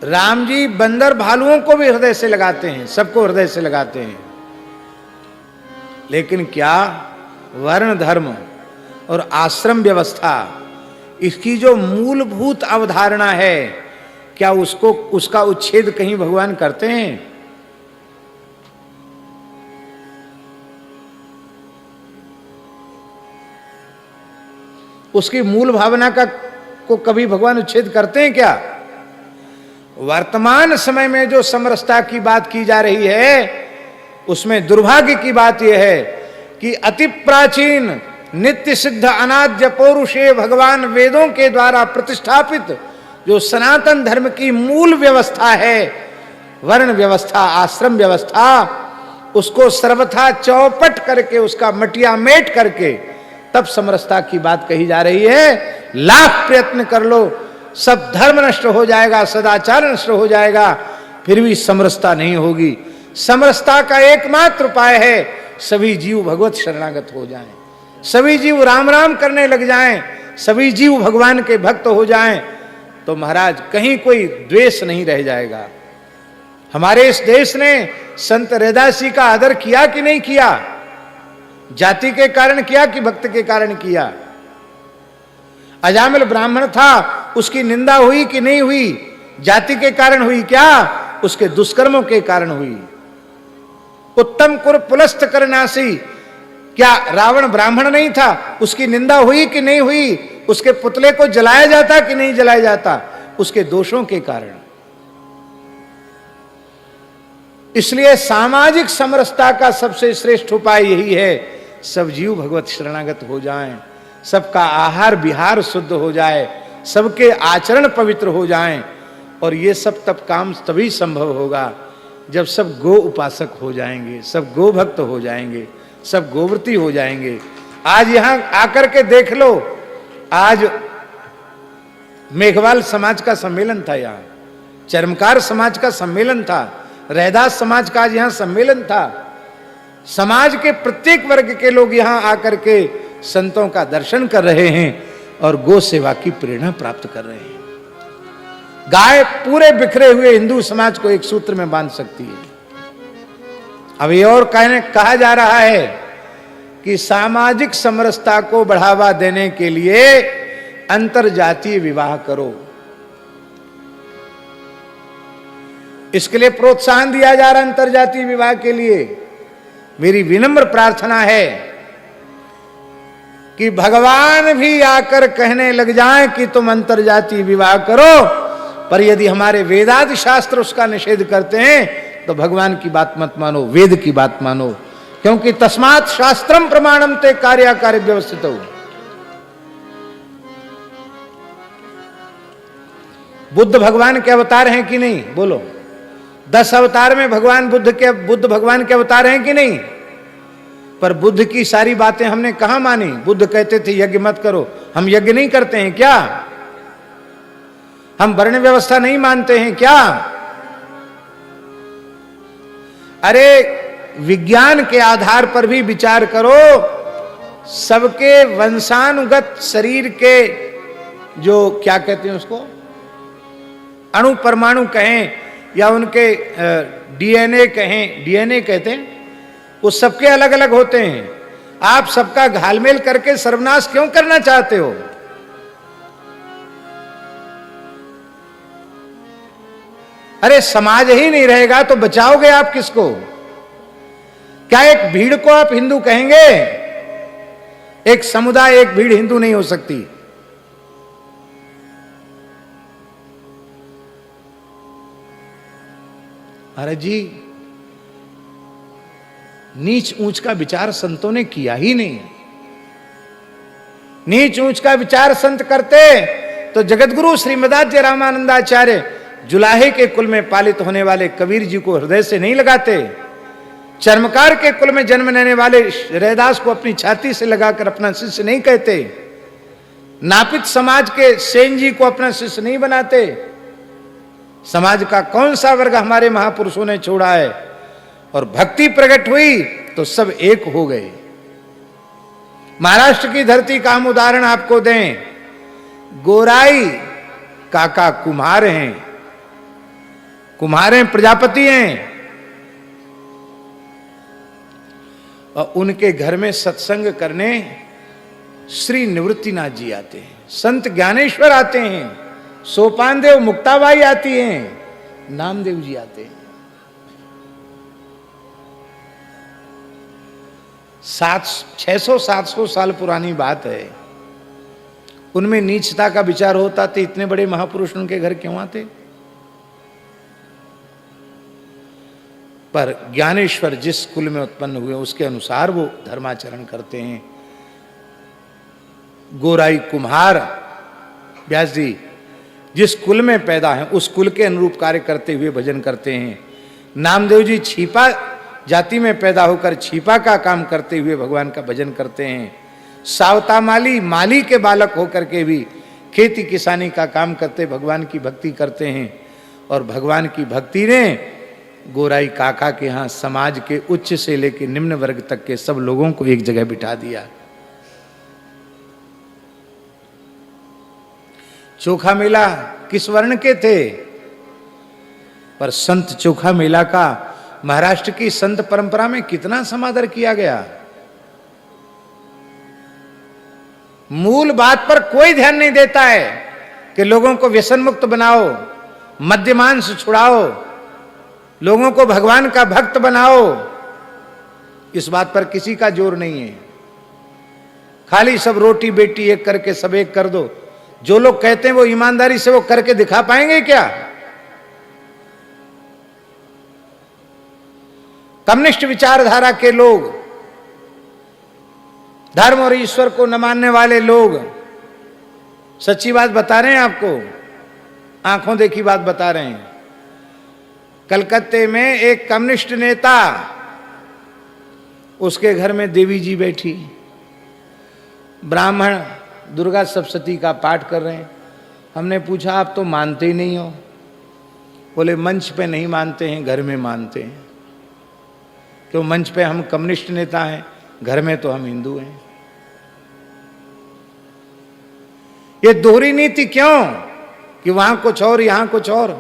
राम जी बंदर भालुओं को भी हृदय से लगाते हैं, सबको हृदय से लगाते हैं। लेकिन क्या वर्ण धर्म और आश्रम व्यवस्था, इसकी जो मूलभूत अवधारणा है, क्या उसका उच्छेद कहीं भगवान करते हैं? उसकी मूल भावना को कभी भगवान उच्छेद करते हैं क्या? वर्तमान समय में जो समरसता की बात की जा रही है, उसमें दुर्भाग्य की बात यह है कि अति प्राचीन नित्य सिद्ध अनाद्य पौरुषेय भगवान वेदों के द्वारा प्रतिष्ठापित जो सनातन धर्म की मूल व्यवस्था है, वर्ण व्यवस्था, आश्रम व्यवस्था, उसको सर्वथा चौपट करके, उसका मटिया मेट करके तब समरसता की बात कही जा रही है। लाख प्रयत्न कर लो, सब धर्म नष्ट हो जाएगा, सदाचार नष्ट हो जाएगा, फिर भी समरसता नहीं होगी। समरसता का एकमात्र उपाय है सभी जीव भगवत शरणागत हो जाएं, सभी जीव राम राम करने लग जाएं, सभी जीव भगवान के भक्त हो जाएं, तो महाराज कहीं कोई द्वेष नहीं रह जाएगा। हमारे इस देश ने संत रैदास जी का आदर किया कि नहीं किया? जाति के कारण किया कि भक्त के कारण किया? अजामिल ब्राह्मण था, उसकी निंदा हुई कि नहीं हुई? जाति के कारण हुई क्या? उसके दुष्कर्मों के कारण हुई। उत्तम कुर पुलस्त करनासी, क्या रावण ब्राह्मण नहीं था? उसकी निंदा हुई कि नहीं हुई? उसके पुतले को जलाया जाता कि नहीं जलाया जाता? उसके दोषों के कारण। इसलिए सामाजिक समरसता का सबसे श्रेष्ठ उपाय यही है, सब जीव भगवत शरणागत हो जाएं, सबका आहार विहार शुद्ध हो जाए, सबके आचरण पवित्र हो जाएं। और ये सब तब काम तभी संभव होगा जब सब गो उपासक हो जाएंगे, सब गो भक्त हो जाएंगे, सब गोव्रती हो जाएंगे। आज यहां आकर के देख लो, आज मेघवाल समाज का सम्मेलन था, यहां चर्मकार समाज का सम्मेलन था, रैदास समाज का आज यहां सम्मेलन था। समाज के प्रत्येक वर्ग के लोग यहां आकर के संतों का दर्शन कर रहे हैं और गो सेवा की प्रेरणा प्राप्त कर रहे हैं। गाय पूरे बिखरे हुए हिंदू समाज को एक सूत्र में बांध सकती है। अब ये और कहा जा रहा है कि सामाजिक समरसता को बढ़ावा देने के लिए अंतरजातीय विवाह करो। इसके लिए प्रोत्साहन दिया जा रहा है अंतरजातीय विवाह के लिए। मेरी विनम्र प्रार्थना है कि भगवान भी आकर कहने लग जाएं कि तुम अंतरजातीय विवाह करो, पर यदि हमारे वेदादि शास्त्र उसका निषेध करते हैं तो भगवान की बात मत मानो, वेद की बात मानो, क्योंकि तस्मात् शास्त्रम प्रमाणम ते कार्याकार्य व्यवस्थित हो। बुद्ध भगवान के अवतार हैं कि नहीं? बोलो। 10 अवतार में बुद्ध भगवान के अवतार हैं कि नहीं? पर बुद्ध की सारी बातें हमने कहां मानी? बुद्ध कहते थे यज्ञ मत करो, हम यज्ञ नहीं करते हैं क्या? हम वर्ण व्यवस्था नहीं मानते हैं क्या? अरे विज्ञान के आधार पर भी विचार करो, सबके वंशानुगत शरीर के जो क्या कहते हैं उसको, अणु परमाणु कहें या उनके डीएनए कहें, डीएनए कहते हैं, वो सबके अलग अलग होते हैं। आप सबका घालमेल करके सर्वनाश क्यों करना चाहते हो? अरे समाज ही नहीं रहेगा तो बचाओगे आप किसको? क्या एक भीड़ को आप हिंदू कहेंगे? एक समुदाय, एक भीड़ हिंदू नहीं हो सकती। अरे जी, नीच ऊंच का विचार संतों ने किया ही नहीं। नीच ऊंच का विचार संत करते तो जगतगुरु श्रीमदाचार्य रामानंदाचार्य जुलाहे के कुल में पालित होने वाले कबीर जी को हृदय से नहीं लगाते। चर्मकार के कुल में जन्म लेने वाले रैदास को अपनी छाती से लगाकर अपना शिष्य नहीं कहते। नापित समाज के सेन जी को अपना शिष्य नहीं बनाते। समाज का कौन सा वर्ग हमारे महापुरुषों ने छोड़ा है? और भक्ति प्रकट हुई तो सब एक हो गए। महाराष्ट्र की धरती का हम उदाहरण आपको दें, गोराई काका कुम्हार हैं, कुम्हार हैं, प्रजापति हैं, और उनके घर में सत्संग करने श्री निवृत्तिनाथ जी आते हैं, संत ज्ञानेश्वर आते हैं, सोपान देव मुक्ताबाई आती हैं, नामदेव जी आते हैं। 600-700 साल पुरानी बात है। उनमें नीचता का विचार होता तो इतने बड़े महापुरुष उनके घर क्यों आते? पर ज्ञानेश्वर जिस कुल में उत्पन्न हुए उसके अनुसार वो धर्माचरण करते हैं। गोराई कुम्हार व्यास जी जिस कुल में पैदा है उस कुल के अनुरूप कार्य करते हुए भजन करते हैं। नामदेव जी छिपा जाति में पैदा होकर छिपा का काम करते हुए भगवान का भजन करते हैं। सावता माली के बालक होकर के भी खेती किसानी का काम करते भगवान की भक्ति करते हैं। और भगवान की भक्ति ने गोराई काका के यहाँ समाज के उच्च से लेकर निम्न वर्ग तक के सब लोगों को एक जगह बिठा दिया। चोखा मेला किस वर्ण के थे? पर संत चोखा मेला का महाराष्ट्र की संत परंपरा में कितना समादर किया गया। मूल बात पर कोई ध्यान नहीं देता है कि लोगों को व्यसन मुक्त बनाओ, मद्यपान से छुड़ाओ, लोगों को भगवान का भक्त बनाओ। इस बात पर किसी का जोर नहीं है। खाली सब रोटी बेटी एक करके सब एक कर दो। जो लोग कहते हैं वो ईमानदारी से वो करके दिखा पाएंगे क्या? कम्युनिस्ट विचारधारा के लोग, धर्म और ईश्वर को न मानने वाले लोग, सच्ची बात बता रहे हैं आपको, आंखों देखी बात बता रहे हैं। कलकत्ते में एक कम्युनिस्ट नेता, उसके घर में देवी जी बैठी, ब्राह्मण दुर्गा सप्तशती का पाठ कर रहे हैं। हमने पूछा आप तो मानते ही नहीं हो? बोले मंच पे नहीं मानते हैं, घर में मानते हैं। क्यों? मंच पे हम कम्युनिस्ट नेता हैं, घर में तो हम हिंदू हैं। ये दोहरी नीति क्यों कि वहां कुछ और यहां कुछ और?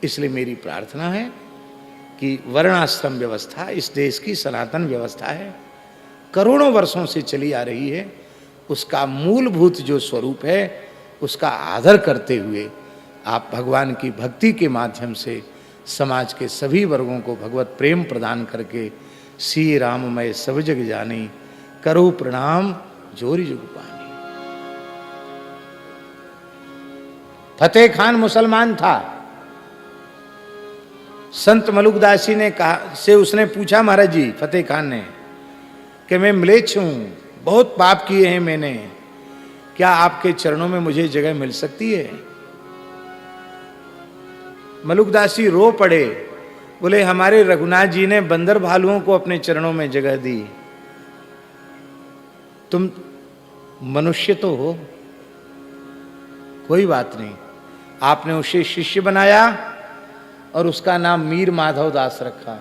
इसलिए मेरी प्रार्थना है कि वर्णाश्रम व्यवस्था इस देश की सनातन व्यवस्था है, करोड़ों वर्षों से चली आ रही है। उसका मूलभूत जो स्वरूप है उसका आदर करते हुए आप भगवान की भक्ति के माध्यम से समाज के सभी वर्गों को भगवत प्रेम प्रदान करके सी राममय सब जग जानी, करो प्रणाम जोरी जुग पानी। फतेह खान मुसलमान था। संत मलुकदासी ने कहा से उसने पूछा महाराज जी फतेह खान ने कि मैं म्लेच्छ हूं, बहुत पाप किए हैं मैंने, क्या आपके चरणों में मुझे जगह मिल सकती है? मलुकदासी रो पड़े, बोले हमारे रघुनाथ जी ने बंदर भालुओं को अपने चरणों में जगह दी, तुम मनुष्य तो हो, कोई बात नहीं। आपने उसे शिष्य बनाया और उसका नाम मीर माधव दास रखा।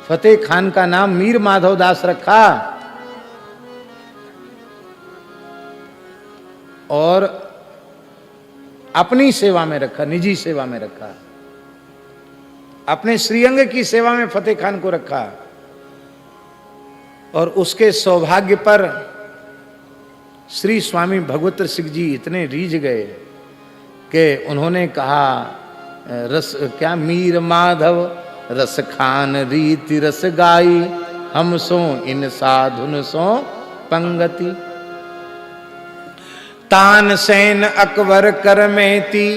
फतेह खान का नाम मीर माधव दास रखा और अपनी सेवा में रखा, निजी सेवा में रखा, अपने श्रीअंग की सेवा में फतेह खान को रखा। और उसके सौभाग्य पर श्री स्वामी भगवत सिंह जी इतने रीझ गए कि उन्होंने कहा रस क्या मीर माधव रस खान रीति रस गाई, हम सो इन साधुन सो पंगति, तान सेन अकबर कर मेती,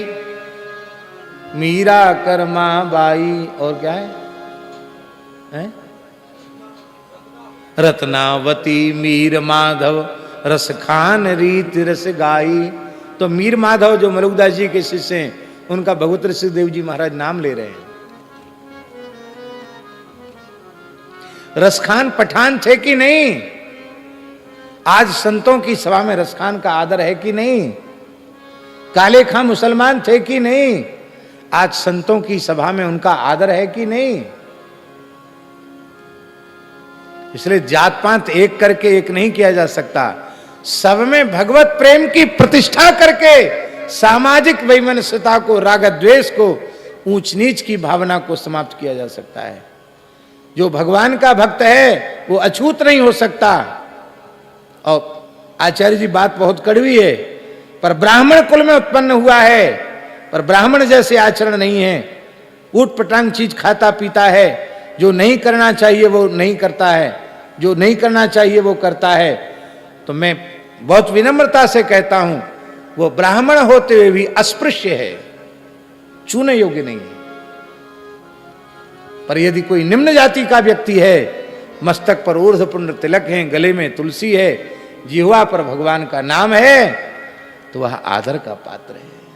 मीरा कर्मा बाई। और क्या है? रत्नावती मीर माधव रस खान रीति रस गाई। तो मीर माधव जो मलुकदास जी के शिष्य हैं उनका भगवत ऋषि देव जी महाराज नाम ले रहे हैं। रसखान पठान थे कि नहीं? आज संतों की सभा में रसखान का आदर है कि नहीं? काले खां मुसलमान थे कि नहीं? आज संतों की सभा में उनका आदर है कि नहीं? इसलिए जात पात एक करके एक नहीं किया जा सकता। सब में भगवत प्रेम की प्रतिष्ठा करके सामाजिक वैमनस्यता को, राग द्वेष को, ऊंच नीच की भावना को समाप्त किया जा सकता है। जो भगवान का भक्त है वो अछूत नहीं हो सकता। और आचार्य जी बात बहुत कड़वी है, पर ब्राह्मण कुल में उत्पन्न हुआ है, पर ब्राह्मण जैसे आचरण नहीं है। ऊट पटांग चीज खाता पीता है, जो नहीं करना चाहिए वो नहीं करता है, जो नहीं करना चाहिए वो करता है। तो मैं बहुत विनम्रता से कहता हूं, वो ब्राह्मण होते हुए भी अस्पृश्य है, छूने योग्य नहीं है। पर यदि कोई निम्न जाति का व्यक्ति है, मस्तक पर ऊर्ध्वपुंड तिलक है, गले में तुलसी है, जिह्वा पर भगवान का नाम है, तो वह आदर का पात्र है।